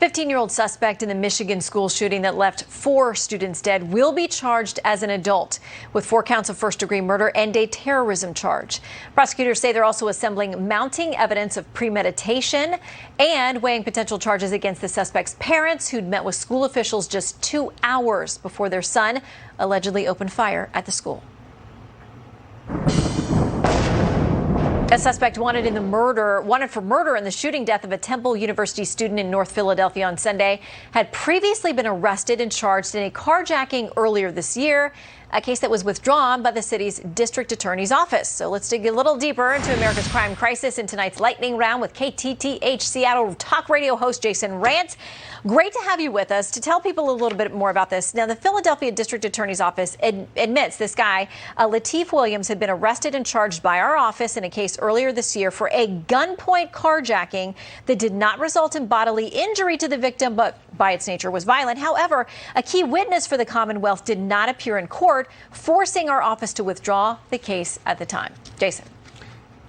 15-year-old suspect in the Michigan school shooting that left 4 students dead will be charged as an adult with 4 counts of first-degree murder and a terrorism charge. Prosecutors say they're also assembling mounting evidence of premeditation and weighing potential charges against the suspect's parents, who'd met with school officials just 2 hours before their son allegedly opened fire at the school. A suspect wanted for murder in the shooting death of a Temple University student in North Philadelphia on Sunday had previously been arrested and charged in a carjacking earlier this year, a case that was withdrawn by the city's district attorney's office. So let's dig a little deeper into America's crime crisis in tonight's lightning round with KTTH Seattle talk radio host Jason Rantz. Great to have you with us to tell people a little bit more about this. Now, the Philadelphia District Attorney's Office admits this guy, Lateef Williams, had been arrested and charged by our office in a case earlier this year for a gunpoint carjacking that did not result in bodily injury to the victim, but by its nature was violent. However, a key witness for the Commonwealth did not appear in court, forcing our office to withdraw the case at the time. Jason.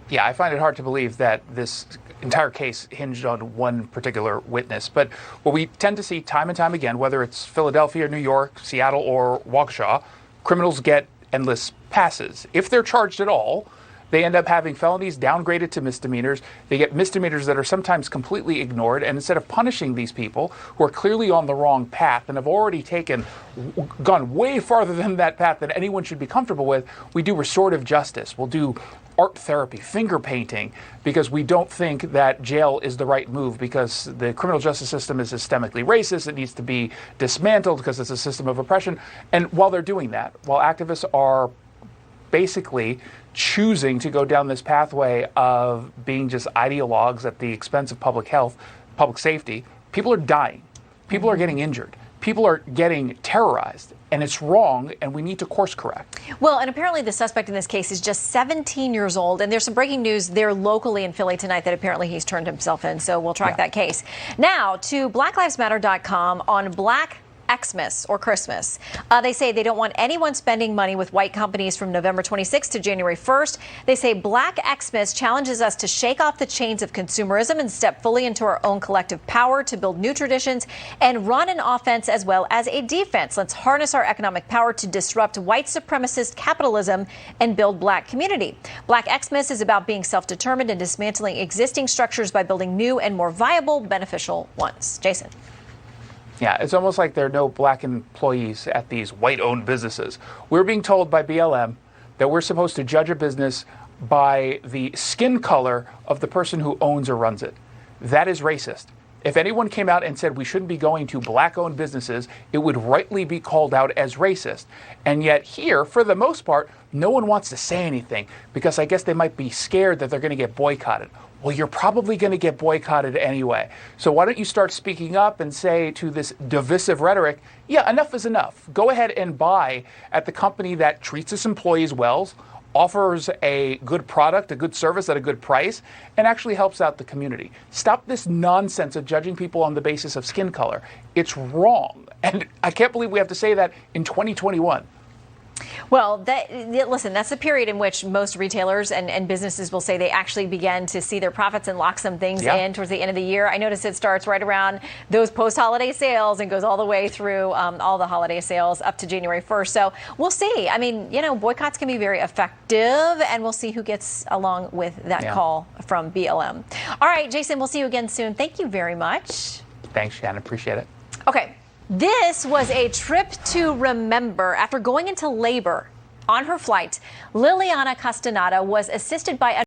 Yeah, I find it hard to believe that this entire case hinged on one particular witness. But what we tend to see time and time again, whether it's Philadelphia, New York, Seattle, or Waukesha, criminals get endless passes. If they're charged at all, they end up having felonies downgraded to misdemeanors. They get misdemeanors that are sometimes completely ignored. And instead of punishing these people who are clearly on the wrong path and have already gone way farther than that path that anyone should be comfortable with, we do restorative justice. We'll do art therapy, finger painting, because we don't think that jail is the right move, because the criminal justice system is systemically racist. It needs to be dismantled because it's a system of oppression. And while they're doing that, while activists are basically choosing to go down this pathway of being just ideologues at the expense of public health, public safety, people are dying. People are getting injured. People are getting terrorized, and it's wrong, and we need to course correct. Well, and apparently the suspect in this case is just 17 years old, and there's some breaking news there locally in Philly tonight that apparently he's turned himself in, so we'll track that case. Now, to blacklivesmatter.com on Black Xmas or Christmas. They say they don't want anyone spending money with white companies from November 26th to January 1st. They say Black Xmas challenges us to shake off the chains of consumerism and step fully into our own collective power to build new traditions and run an offense as well as a defense. Let's harness our economic power to disrupt white supremacist capitalism and build Black community. Black Xmas is about being self-determined and dismantling existing structures by building new and more viable, beneficial ones. Jason. Yeah, it's almost like there are no Black employees at these white-owned businesses. We're being told by BLM that we're supposed to judge a business by the skin color of the person who owns or runs it. That is racist. If anyone came out and said we shouldn't be going to Black-owned businesses, it would rightly be called out as racist. And yet here, for the most part, no one wants to say anything because I guess they might be scared that they're going to get boycotted. Well, you're probably going to get boycotted anyway. So why don't you start speaking up and say to this divisive rhetoric, yeah, enough is enough. Go ahead and buy at the company that treats its employees well, offers a good product, a good service at a good price, and actually helps out the community. Stop this nonsense of judging people on the basis of skin color. It's wrong. And I can't believe we have to say that in 2021. Well, listen, that's the period in which most retailers and businesses will say they actually began to see their profits and lock some things in towards the end of the year. I notice it starts right around those post-holiday sales and goes all the way through all the holiday sales up to January 1st. So we'll see. I mean, boycotts can be very effective, and we'll see who gets along with that call from BLM. All right, Jason, we'll see you again soon. Thank you very much. Thanks, Shannon. Appreciate it. Okay. This was a trip to remember. After going into labor on her flight, Liliana Castaneda was assisted by a